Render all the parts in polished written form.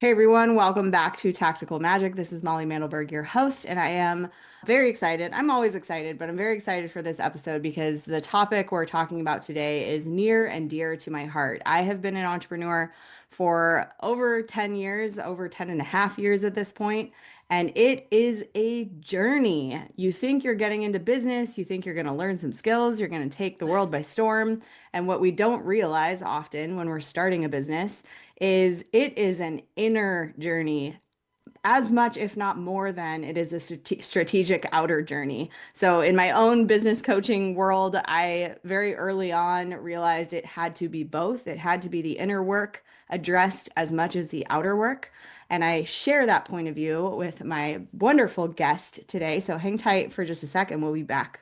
Hey everyone, welcome back to Tactical Magic. This is Molly Mandelberg, your host, and I am very excited. I'm always excited, but I'm very excited for this episode because the topic we're talking about today is near and dear to my heart. I have been an entrepreneur for over 10 years, over 10 and a half years at this point, and it is a journey. You think you're getting into business, you think you're going to learn some skills, you're going to take the world by storm, and what we don't realize often when we're starting a business is it is an inner journey as much, if not more than it is a strategic outer journey. So in my own business coaching world, I very early on realized it had to be both. It had to be the inner work addressed as much as the outer work. And I share that point of view with my wonderful guest today. So hang tight for just a second. We'll be back.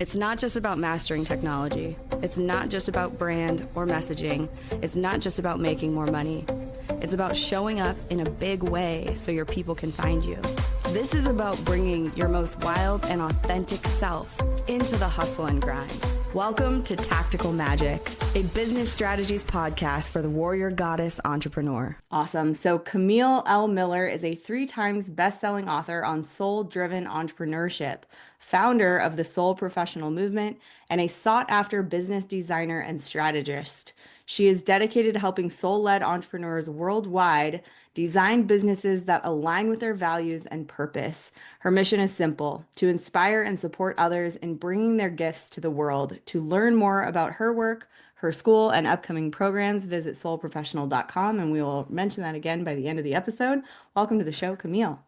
It's not just about mastering technology. It's not just about brand or messaging. It's not just about making more money. It's about showing up in a big way so your people can find you. This is about bringing your most wild and authentic self into the hustle and grind. Welcome to Tactical Magic, a business strategies podcast for the warrior goddess entrepreneur. Awesome. So Camille L. Miller is a 3 times best-selling author on soul-driven entrepreneurship, founder of the Soul Professional Movement, and a sought-after business designer and strategist. She is dedicated to helping soul-led entrepreneurs worldwide design businesses that align with their values and purpose. Her mission is simple: to inspire and support others in bringing their gifts to the world. To learn more about her work, her school, and upcoming programs, visit soulprofessional.com, and we will mention that again by the end of the episode. Welcome to the show, Camille.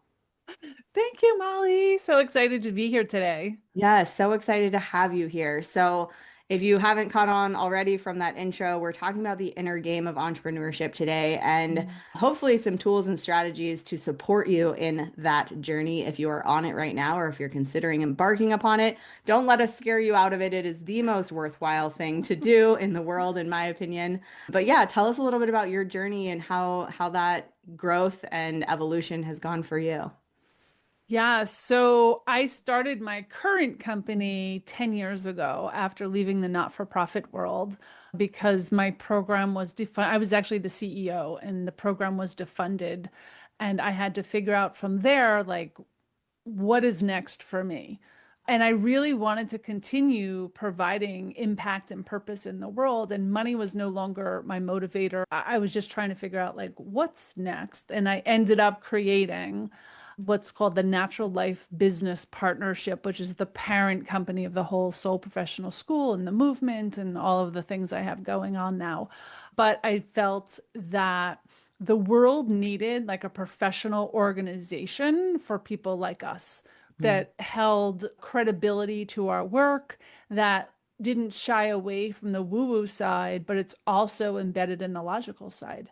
Thank you, Molly. So excited to be here today. Yes, so excited to have you here. So, if you haven't caught on already from that intro, we're talking about the inner game of entrepreneurship today and Mm. hopefully some tools and strategies to support you in that journey if you are on it right now or if you're considering embarking upon it. Don't let us scare you out of it. It is the most worthwhile thing to do in the world, in my opinion. But yeah, tell us a little bit about your journey and how that growth and evolution has gone for you. Yeah, so I started my current company 10 years ago after leaving the not-for-profit world because my program was defunded. I was actually the CEO and the program was defunded. And I had to figure out from there, like, what is next for me? And I really wanted to continue providing impact and purpose in the world. And money was no longer my motivator. I was just trying to figure out, like, what's next? And I ended up creating what's called the Natural Life Business Partnership, which is the parent company of the whole Soul Professional School and the movement and all of the things I have going on now. But I felt that the world needed like a professional organization for people like us that held credibility to our work, that didn't shy away from the woo-woo side, but it's also embedded in the logical side.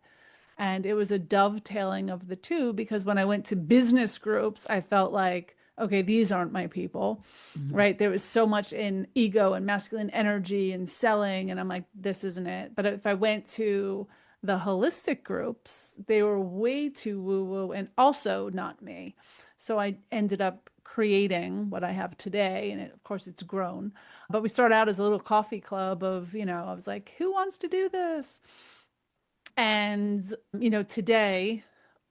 And it was a dovetailing of the two because when I went to business groups, I felt like, okay, these aren't my people, Mhm. right? There was so much in ego and masculine energy and selling. And I'm like, this isn't it. But if I went to the holistic groups, they were way too woo woo and also not me. So I ended up creating what I have today. And of course, it's grown. But we started out as a little coffee club of, I was like, who wants to do this? And, today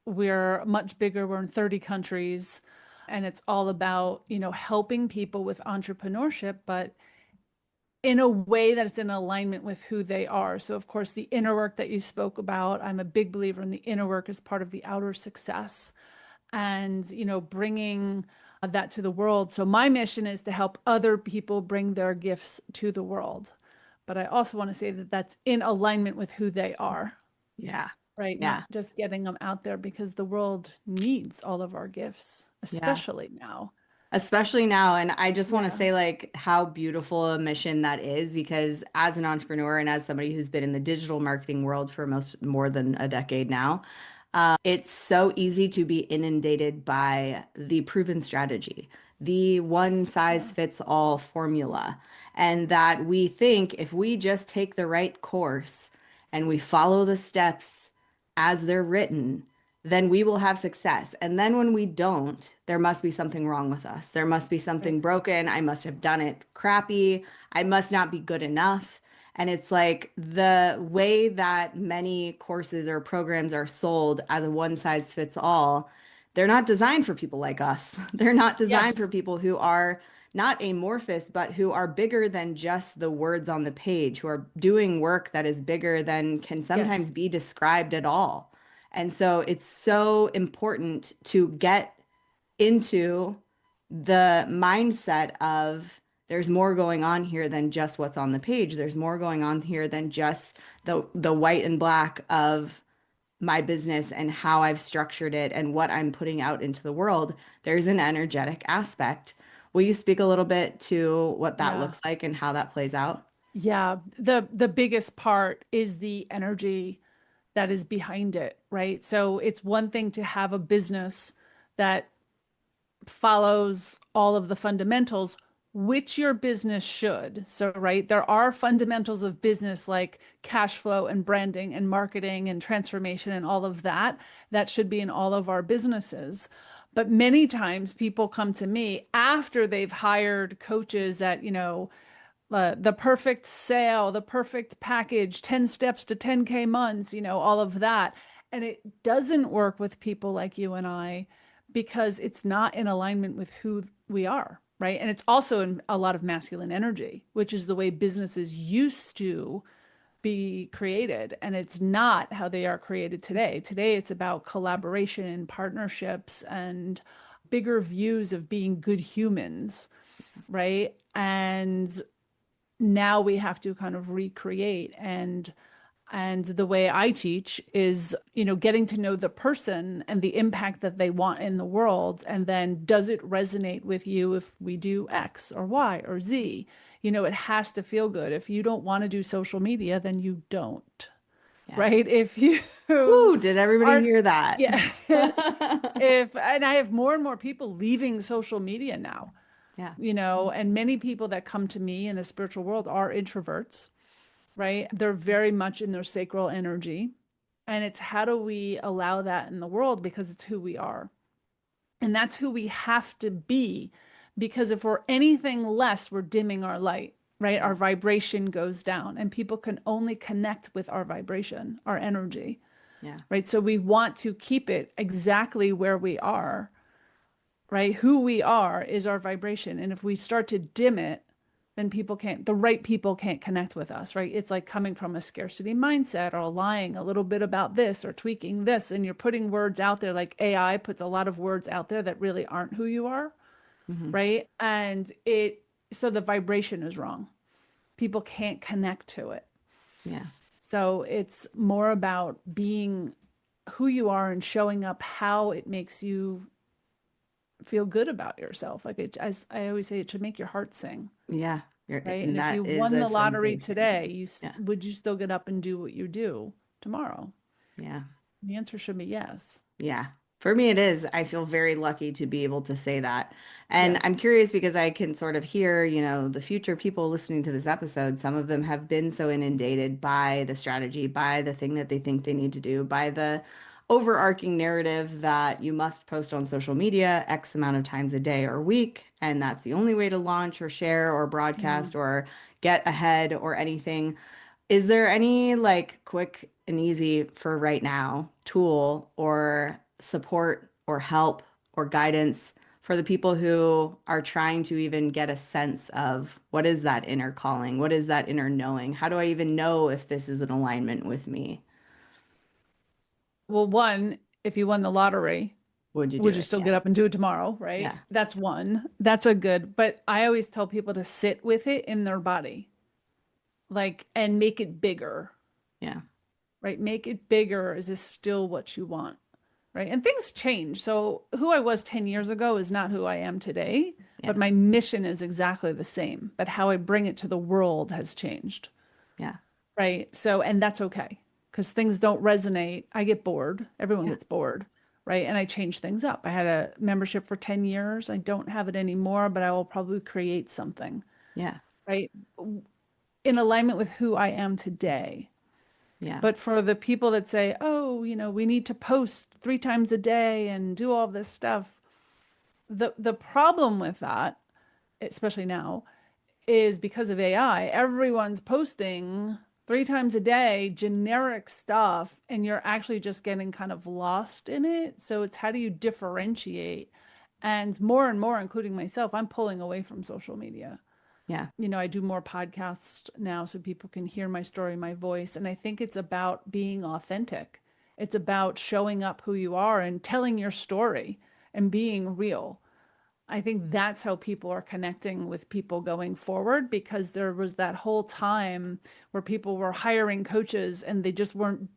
we're much bigger. We're in 30 countries and it's all about, helping people with entrepreneurship, but in a way that it's in alignment with who they are. So, of course, the inner work that you spoke about, I'm a big believer in the inner work as part of the outer success and, bringing that to the world. So, my mission is to help other people bring their gifts to the world. But I also want to say that that's in alignment with who they are. Yeah. Right, not Yeah. just getting them out there because the world needs all of our gifts, Yeah. especially now. Especially now. And I just want to Yeah. say, like, how beautiful a mission that is because as an entrepreneur and as somebody who's been in the digital marketing world for more than a decade now, it's so easy to be inundated by the proven strategy, the one size Yeah. fits all formula. And that we think if we just take the right course and we follow the steps as they're written, then we will have success. And then when we don't, there must be something wrong with us. There must be Right. something broken. I must have done it crappy. I must not be good enough. And it's like the way that many courses or programs are sold as a one size fits all, they're not designed for people like us. They're not designed for Yes. people who are not amorphous, but who are bigger than just the words on the page, who are doing work that is bigger than can sometimes Yes. be described at all. And so it's so important to get into the mindset of there's more going on here than just what's on the page. There's more going on here than just the white and black of my business and how I've structured it and what I'm putting out into the world. There's an energetic aspect. Will you speak a little bit to what that Yeah. looks like and how that plays out? Yeah. The biggest part is the energy that is behind it, right? So it's one thing to have a business that follows all of the fundamentals, which your business should. So, right, there are fundamentals of business like cash flow and branding and marketing and transformation and all of that that should be in all of our businesses. But many times people come to me after they've hired coaches that, the perfect sale, the perfect package, 10 steps to 10K months, all of that. And it doesn't work with people like you and I because it's not in alignment with who we are, right? And it's also in a lot of masculine energy, which is the way businesses used to be created. And it's not how they are created today. Today, it's about collaboration and partnerships and bigger views of being good humans, right? And now we have to kind of recreate and the way I teach is, getting to know the person and the impact that they want in the world. And then does it resonate with you if we do X or Y or Z? It has to feel good. If you don't want to do social media, then you don't, Yeah. right? If you Woo, did everybody aren't, hear that? yeah. And I have more and more people leaving social media now, Yeah. and many people that come to me in the spiritual world are introverts, right? They're very much in their sacral energy. And it's how do we allow that in the world because it's who we are. And that's who we have to be. Because if we're anything less, we're dimming our light, right? Yeah. Our vibration goes down, and people can only connect with our vibration, our energy, Yeah. right? So we want to keep it exactly where we are, right? Who we are is our vibration. And if we start to dim it, then the right people can't connect with us, right? It's like coming from a scarcity mindset or lying a little bit about this or tweaking this. And you're putting words out there like AI puts a lot of words out there that really aren't who you are, Hmm. right? So the vibration is wrong. People can't connect to it. Yeah. So it's more about being who you are and showing up how it makes you feel good about yourself. Like as I always say, it should make your heart sing. Yeah. Right. And And if you that is won a the lottery sensation. today, Yeah. would you still get up and do what you do tomorrow? Yeah. The answer should be yes. Yeah. For me, it is. I feel very lucky to be able to say that. And Yeah. I'm curious because I can sort of hear, the future people listening to this episode. Some of them have been so inundated by the strategy, by the thing that they think they need to do, by the overarching narrative that you must post on social media X amount of times a day or week. And that's the only way to launch or share or Yeah. broadcast or get ahead or anything. Is there any like quick and easy for right now tool or support or help or guidance for the people who are trying to even get a sense of what is that inner calling? What is that inner knowing? How do I even know if this is in alignment with me? Well, one, if you won the lottery, Would you do would you it? still Yeah. get up and do it tomorrow? Right. Yeah. That's one. That's a good, but I always tell people to sit with it in their body, like, and make it bigger, Yeah. right? Make it bigger. Is this still what you want? Right. And things change. So who I was 10 years ago is not who I am today, Yeah. but my mission is exactly the same. But how I bring it to the world has changed. Yeah. Right. So, and that's okay because things don't resonate. I get bored. Everyone Yeah. gets bored. Right. And I change things up. I had a membership for 10 years. I don't have it anymore, but I will probably create something. Yeah. Right. In alignment with who I am today. Yeah. But for the people that say, oh, we need to post 3 times a day and do all this stuff, the problem with that, especially now, is because of AI, everyone's posting 3 times a day generic stuff, and you're actually just getting kind of lost in it. So it's how do you differentiate? And more, including myself, I'm pulling away from social media. Yeah. I do more podcasts now so people can hear my story, my voice. And I think it's about being authentic. It's about showing up who you are and telling your story and being real. I think that's how people are connecting with people going forward, because there was that whole time where people were hiring coaches and they just weren't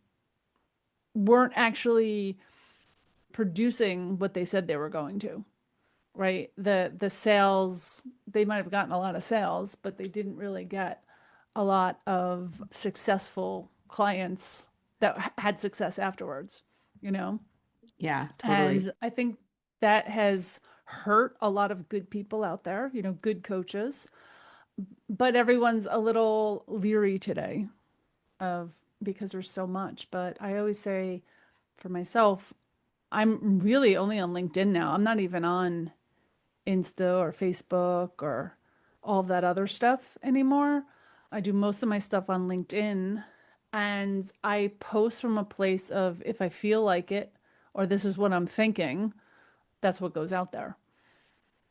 actually producing what they said they were going to, right? The sales, they might have gotten a lot of sales, but they didn't really get a lot of successful clients that had success afterwards, you know? Yeah, totally. And I think that has hurt a lot of good people out there, good coaches, but everyone's a little leery today of because there's so much. But I always say for myself, I'm really only on LinkedIn now. I'm not even on Insta or Facebook or all that other stuff anymore. I do most of my stuff on LinkedIn, and I post from a place of if I feel like it or this is what I'm thinking, that's what goes out there,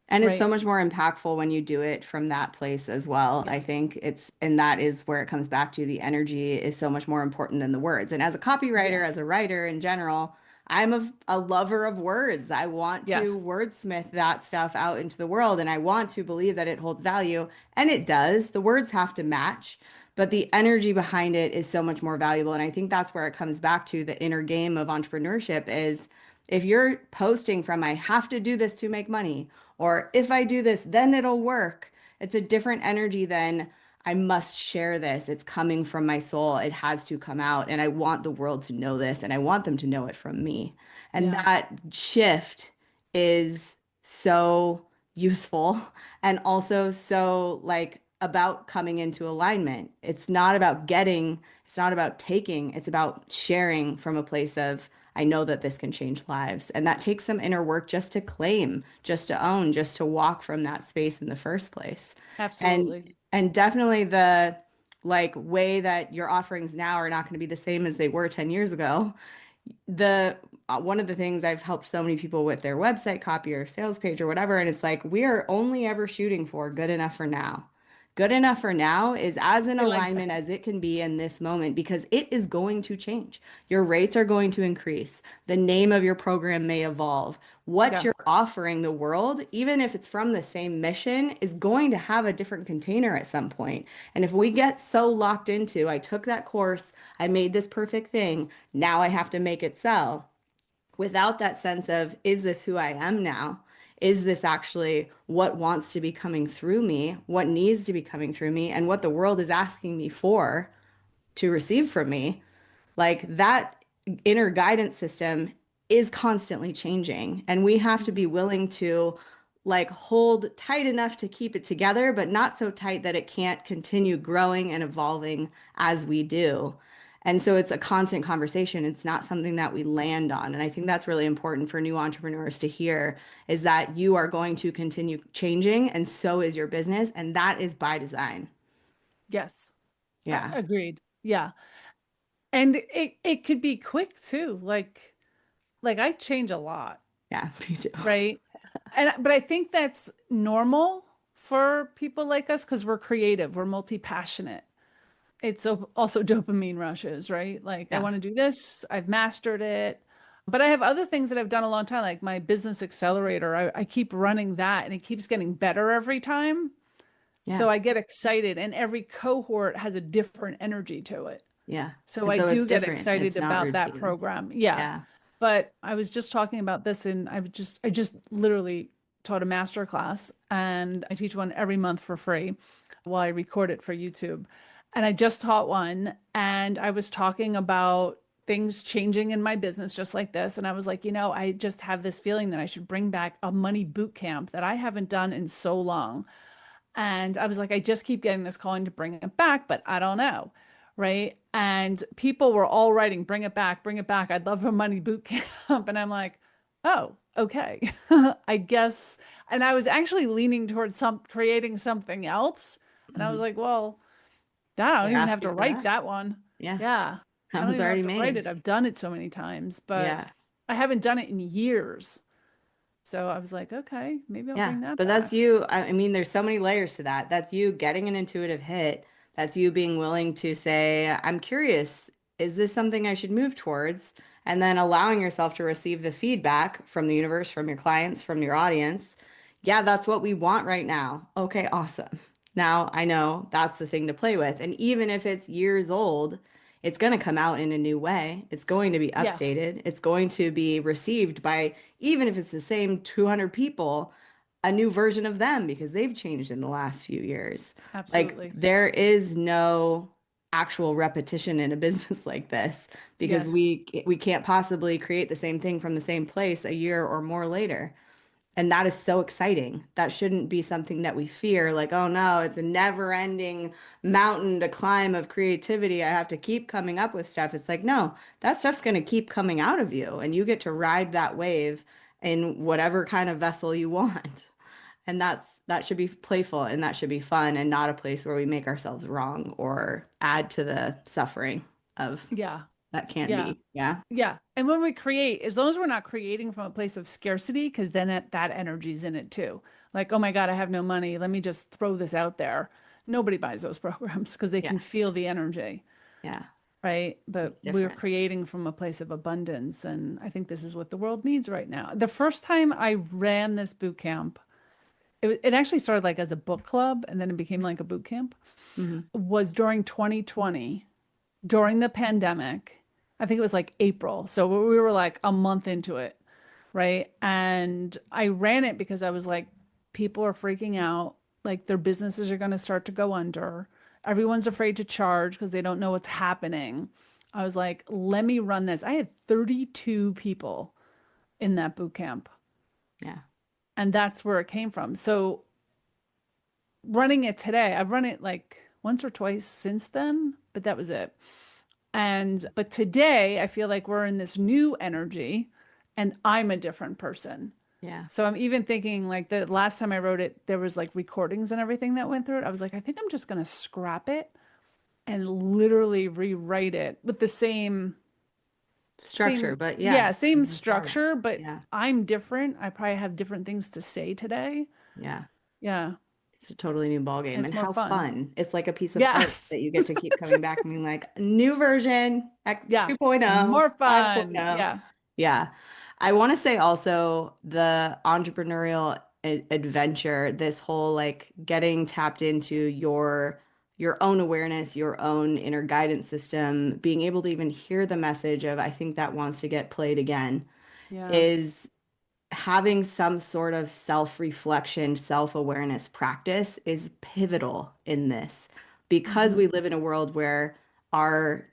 And it's so right? much more impactful when you do it from that place as well. I Yeah. think and that is where it comes back to the energy is so much more important than the words. And as a copywriter, as Yes. a writer in general, I'm a lover of words. I want to Yes. wordsmith that stuff out into the world and I want to believe that it holds value. And it does. The words have to match, but the energy behind it is so much more valuable. And I think that's where it comes back to the inner game of entrepreneurship is if you're posting from I have to do this to make money, or if I do this, then it'll work. It's a different energy than I must share this. It's coming from my soul. It has to come out. And I want the world to know this and I want them to know it from me. And Yeah. that shift is so useful and also so like about coming into alignment. It's not about getting, it's not about taking, it's about sharing from a place of I know that this can change lives. And that takes some inner work just to claim, just to own, just to walk from that space in the first place. And Absolutely. and definitely the like way that your offerings now are not going to be the same as they were 10 years ago. The one of the things I've helped so many people with their website copy or sales page or whatever, and it's like we are only ever shooting for good enough for now. Good enough for now is as in I like that. alignment as it can be in this moment because it is going to change. Your rates are going to increase. The name of your program may evolve. What Yeah. you're offering the world, even if it's from the same mission, is going to have a different container at some point. And if we get so locked into, I took that course, I made this perfect thing, now I have to make it sell without that sense of, is this who I am now? Is this actually what wants to be coming through me? What needs to be coming through me? And what the world is asking me for to receive from me? Like that inner guidance system is constantly changing. And we have to be Mhm. willing to like hold tight enough to keep it together, but not so tight that it can't continue growing and evolving as we do. And so it's a constant conversation. It's not something that we land on. And I think that's really important for new entrepreneurs to hear is that you are going to continue changing and so is your business. And that is by design. Yes. Yeah. Agreed. Yeah. And it could be quick too. Like I change a lot, Yeah. Me too. right? And but I think that's normal for people like us because we're creative, we're multi-passionate. It's also dopamine rushes, right? Like I Yeah. want to do this, I've mastered it. But I have other things that I've done a long time, like my business accelerator. I keep running that and it keeps getting better every time. Yeah. So I get excited, and every cohort has a different energy to it. Yeah. So And I so it's do get different. excited It's not about that routine. program. Yeah. Yeah. But I was just talking about this, and I just literally taught a master class, and I teach one every month for free while I record it for YouTube. And I just taught one, and I was talking about things changing in my business just like this. And I was like, I just have this feeling that I should bring back a money boot camp that I haven't done in so long. And I was like, I just keep getting this calling to bring it back, but I don't know. Right. And people were all writing, bring it back, bring it back. I'd love a money boot camp. And I'm like, oh, okay. I guess. And I was actually leaning towards creating something else And I was Hmm. like, well, that I don't They're even have to asking for write that. that one. Yeah. Yeah. I That don't one's even have already to write made. it. I've done it so many times, but Yeah. I haven't done it in years. So I was like, okay, maybe I'll Yeah, bring that but that's back. you. I mean, there's so many layers to that. That's you getting an intuitive hit. That's you being willing to say, I'm curious, is this something I should move towards? And then allowing yourself to receive the feedback from the universe, from your clients, from your audience. Yeah, that's what we want right now. Okay, awesome. Now I know that's the thing to play with. And even if it's years old, it's going to come out in a new way. It's going to be Yeah, updated. It's going to be received by, even if it's the same 200 people, a new version of them because they've changed in the last few years. Like absolutely. there is no actual repetition in a business like this because Yes. we can't possibly create the same thing from the same place a year or more later. And that is so exciting. That shouldn't be something that we fear, like, oh no, it's a never-ending mountain to climb of creativity. I have to keep coming up with stuff. It's like, no, that stuff's going to keep coming out of you, and you get to ride that wave in whatever kind of vessel you want. And that should be playful and that should be fun and not a place where we make ourselves wrong or add to the suffering of Yeah. that can't Yeah. be. Yeah. Yeah. And when we create, as long as we're not creating from a place of scarcity, because then that energy's in it too. Like, oh my God, I have no money. Let me just throw this out there. Nobody buys those programs because they Yeah. can feel the energy, Yeah. right? It's But we're different. creating from a place of abundance. And I think this is what the world needs right now. The first time I ran this boot camp, it actually started like as a book club and then it became like a boot camp, Hmm. was during 2020 during the pandemic. I think it was like April. So we were like a month into it, right? And I ran it because I was like, people are freaking out. Like their businesses are going to start to go under. Everyone's afraid to charge because they don't know what's happening. I was like, let me run this. I had 32 people in that boot camp, Yeah. and that's where it came from. So running it today, I've run it like once or twice since then, but that was it. But today I feel like we're in this new energy and I'm a different person. Yeah. So I'm even thinking like the last time I wrote it, there was like recordings and everything that went through it. I was like, I think I'm just gonna scrap it and literally rewrite it with the Structure, but yeah, yeah, same something smarter. structure, but Yeah. I'm different. I probably have different things to say today. Yeah. Yeah. It's a totally new ball And game. it's And more how fun. fun. It's like a piece of art Yes. that you get to keep coming back and being like, new version, X Yeah. 2.0, More fun. 5.0. Yeah. Yeah. I want to say also the entrepreneurial adventure, this whole like getting tapped into your own awareness, your own inner guidance system, being able to even hear the message of I think that wants to get played again Yeah. is having some sort of self-reflection, self-awareness practice is pivotal in this because we Hmm. live in a world where our,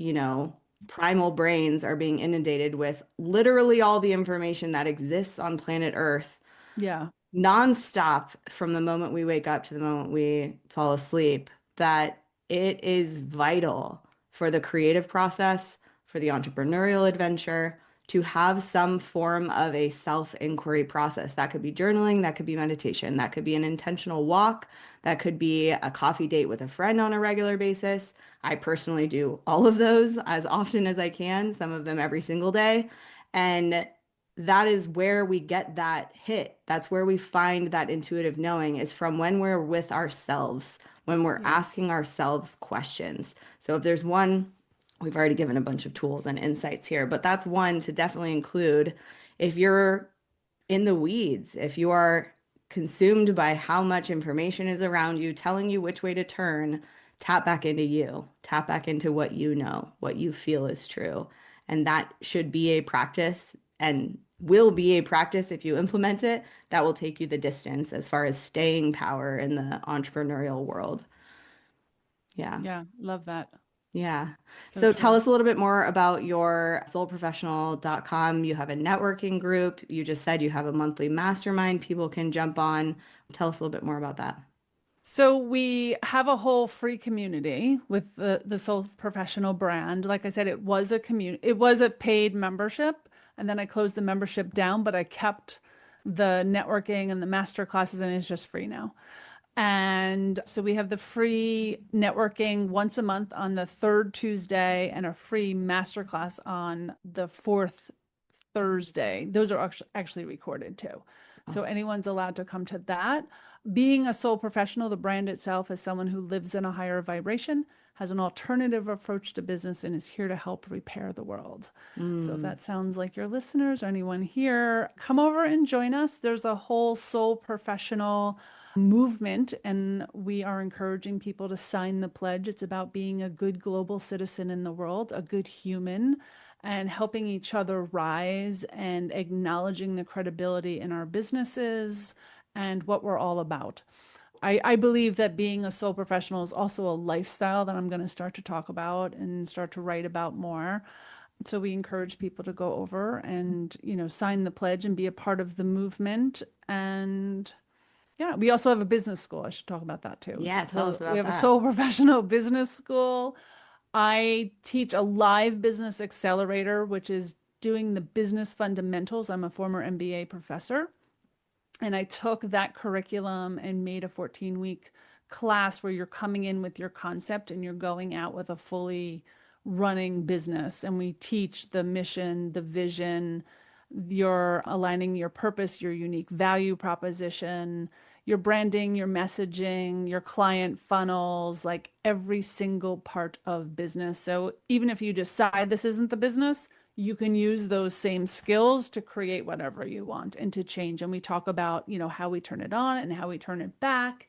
primal brains are being inundated with literally all the information that exists on planet Earth Yeah. nonstop from the moment we wake up to the moment we fall asleep, that it is vital for the creative process, for the entrepreneurial adventure, to have some form of a self-inquiry process. That could be journaling, that could be meditation, that could be an intentional walk, that could be a coffee date with a friend on a regular basis. I personally do all of those as often as I can, some of them every single day. And that is where we get that hit. That's where we find that intuitive knowing is from when we're with ourselves, when we're Yes. asking ourselves questions. So if there's one, we've already given a bunch of tools and insights here, but that's one to definitely include if you're in the weeds, if you are consumed by how much information is around you, telling you which way to turn, tap back into you, tap back into what you know, what you feel is true. And that should be a practice and will be a practice if you implement it that will take you the distance as far as staying power in the entrepreneurial world. Yeah. Yeah. Love that. Yeah. So So tell true. us a little bit more about your soulprofessional.com. You have a networking group. You just said you have a monthly mastermind people can jump on. Tell us a little bit more about that. So we have a whole free community with the Soul Professional brand. Like I said, it was a community, it was a paid membership, and then I closed the membership down, but I kept the networking and the master classes, and it's just free now. And so we have the free networking once a month on the third Tuesday and a free masterclass on the fourth Thursday. Those are actually recorded too. So Awesome. anyone's allowed to come to that. Being a sole professional, the brand itself is someone who lives in a higher vibration, has an alternative approach to business, and is here to help repair the world. So if that sounds like your listeners or anyone here, come over and join us. There's a whole sole professional movement, and we are encouraging people to sign the pledge. It's about being a good global citizen in the world, a good human, and helping each other rise and acknowledging the credibility in our businesses and what we're all about. I believe that being a sole professional is also a lifestyle that I'm going to start to talk about and start to write about more. So we encourage people to go over and, sign the pledge and be a part of the movement. And yeah, we also have a business school. I should talk about that too. Yeah, tell us So we about have a that. sole professional business school. I teach a live business accelerator, which is doing the business fundamentals. I'm a former MBA professor, and I took that curriculum and made a 14-week class where you're coming in with your concept and you're going out with a fully running business. And we teach the mission, the vision, you're aligning your purpose, your unique value proposition, your branding, your messaging, your client funnels, like every single part of business. So even if you decide this isn't the business, you can use those same skills to create whatever you want and to change. And we talk about, how we turn it on and how we turn it back.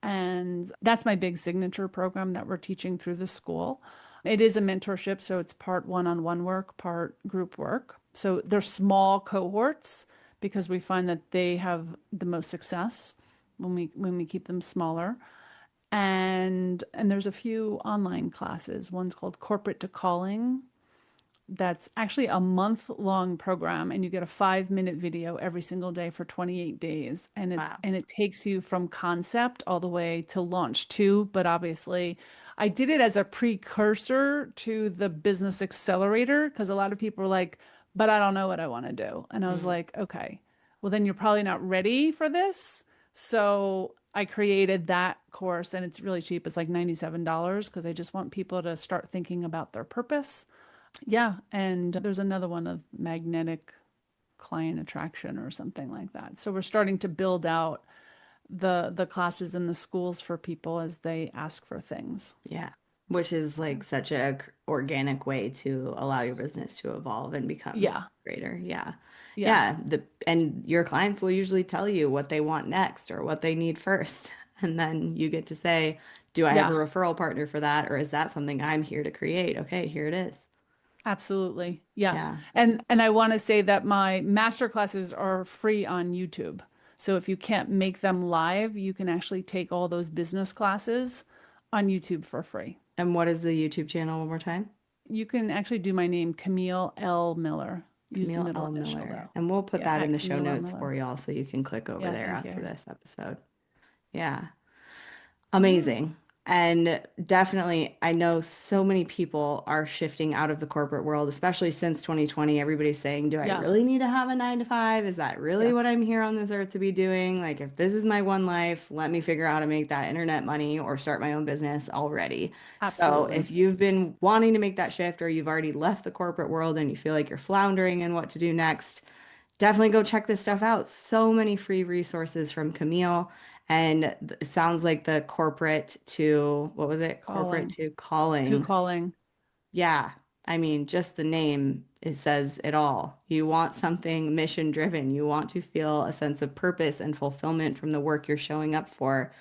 And that's my big signature program that we're teaching through the school. It is a mentorship, so it's part one-on-one work, part group work. So they're small cohorts because we find that they have the most success when we keep them smaller. And there's a few online classes. One's called Corporate to Calling. That's actually a month-long program, and you get a 5-minute video every single day for 28 days. Wow. And it takes you from concept all the way to launch too. But obviously, I did it as a precursor to the business accelerator because a lot of people are like, but I don't know what I want to do. And I was Mm. like, okay, well, then you're probably not ready for this. So I created that course, and it's really cheap. It's like $97 because I just want people to start thinking about their purpose. Yeah, and there's another one of magnetic client attraction or something like that. So we're starting to build out the classes in the schools for people as they ask for things. Yeah. Which is like such a organic way to allow your business to evolve and become Yeah, greater. Yeah. yeah, Yeah. And your clients will usually tell you what they want next or what they need first. And then you get to say, do I have a yeah, referral partner for that? Or is that something I'm here to create? Okay, here it is. absolutely. Yeah. Yeah. And I want to say that my master classes are free on YouTube. So if you can't make them live, you can actually take all those business classes on YouTube for free. And what is the YouTube channel one more time? You can actually do my name, Camille L. Miller. Use the Camille middle L. initial Miller. though. And we'll put Yeah, that in at the show Camille L. notes for Miller. y'all so you can click over Yeah, there thank after you. this episode. Yeah. Yeah. Amazing. And definitely, I know so many people are shifting out of the corporate world, especially since 2020. Everybody's saying, do I Yeah. really need to have a 9 to 5? Is that really Yeah. what I'm here on this earth to be doing? Like, if this is my one life, let me figure out how to make that internet money or start my own business already. So, Absolutely. if you've been wanting to make that shift or you've already left the corporate world and you feel like you're floundering in what to do next, definitely go check this stuff out. So many free resources from Camille. And it sounds like the corporate to, what was it? Corporate Calling. to To calling. calling. Yeah. I mean, just the name, it says it all. You want something mission driven. You want to feel a sense of purpose and fulfillment from the work you're showing up for.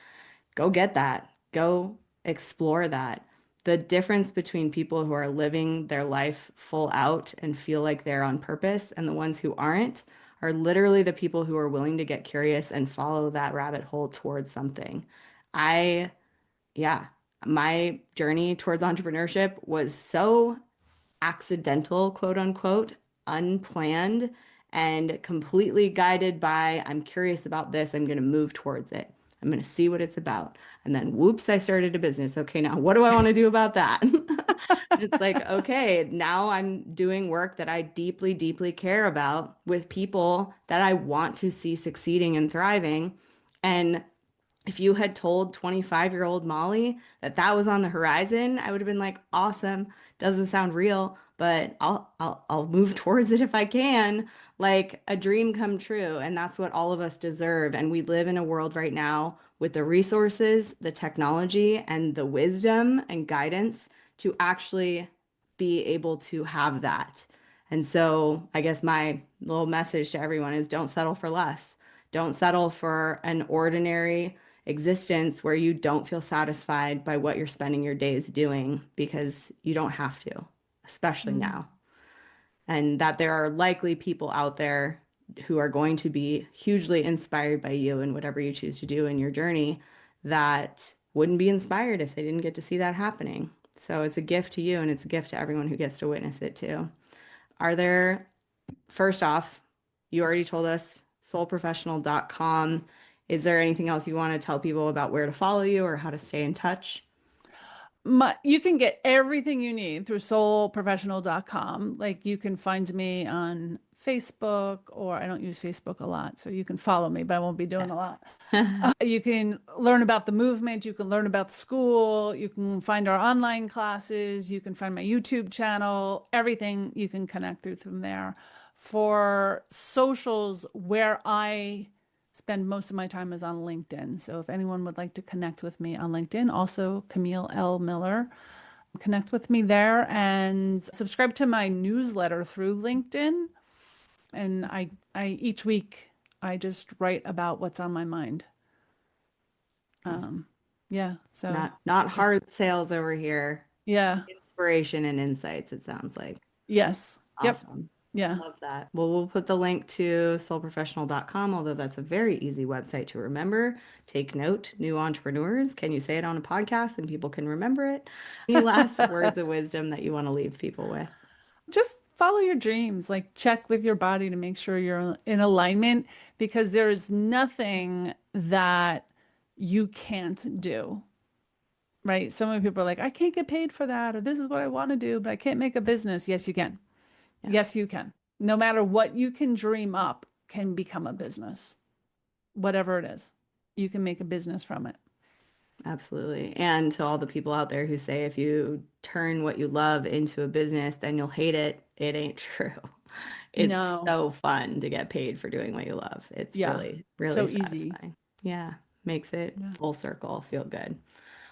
Go get that. Go explore that. The difference between people who are living their life full out and feel like they're on purpose and the ones who aren't are literally the people who are willing to get curious and follow that rabbit hole towards something. I, yeah, my journey towards entrepreneurship was so accidental, quote unquote, unplanned, and completely guided by, I'm curious about this. I'm going to move towards it. I'm going to see what it's about. And then, whoops, I started a business. Okay, now what do I want to do about that? It's like, okay, now I'm doing work that I deeply, deeply care about with people that I want to see succeeding and thriving. And If you had told 25-year-old Molly that that was on the horizon, I would have been like, awesome. Doesn't sound real, but I'll move towards it if I can. Like a dream come true. And that's what all of us deserve. And we live in a world right now with the resources, the technology, and the wisdom and guidance to actually be able to have that. And so I guess my little message to everyone is don't settle for less. Don't settle for an ordinary existence where you don't feel satisfied by what you're spending your days doing, because you don't have to, especially now. And that there are likely people out there who are going to be hugely inspired by you and whatever you choose to do in your journey that wouldn't be inspired if they didn't get to see that happening. So it's a gift to you, and it's a gift to everyone who gets to witness it too. Are there, first off, you already told us soulprofessional.com. Is there anything else you want to tell people about where to follow you or how to stay in touch? You can get everything you need through soulprofessional.com. Like you can find me on Facebook, or I don't use Facebook a lot, so you can follow me, but I won't be doing a lot. You can learn about the movement. You can learn about the school. You can find our online classes. You can find my YouTube channel. Everything you can connect through from there. For socials, where I spend most of my time is on LinkedIn. So if anyone would like to connect with me on LinkedIn, also Camille L. Miller, connect with me there and subscribe to my newsletter through LinkedIn. And I each week I just write about what's on my mind. Yeah. So Not hard sales over here. yeah. Inspiration and insights, it sounds like. Yes. Yep. Awesome. Yeah. Love that. Well, we'll put the link to soulprofessional.com, although that's a very easy website to remember. Take note, new entrepreneurs. Can you say it on a podcast and people can remember it? Any last words of wisdom that you want to leave people with? Just follow your dreams, like check with your body to make sure you're in alignment, because there is nothing that you can't do, right? So many people are like, I can't get paid for that, or this is what I want to do, but I can't make a business. Yes, you can. Yeah. Yes, you can. No matter what you can dream up can become a business, whatever it is. You can make a business from it. Absolutely. And to all the people out there who say if you turn what you love into a business, then you'll hate it, it ain't true. It's No. so fun to get paid for doing what you love. It's Yeah. really, really So satisfying. easy. Yeah. Makes it Yeah. full circle, feel good.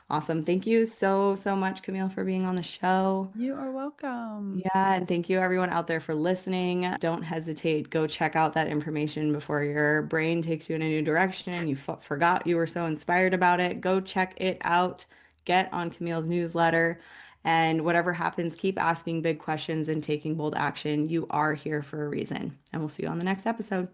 Awesome. Thank you so, so much, Camille, for being on the show. You are welcome. Yeah, and thank you everyone out there for listening. Don't hesitate. Go check out that information before your brain takes you in a new direction and you forgot you were so inspired about it. Go check it out. Get on Camille's newsletter. And whatever happens, keep asking big questions and taking bold action. You are here for a reason. And we'll see you on the next episode.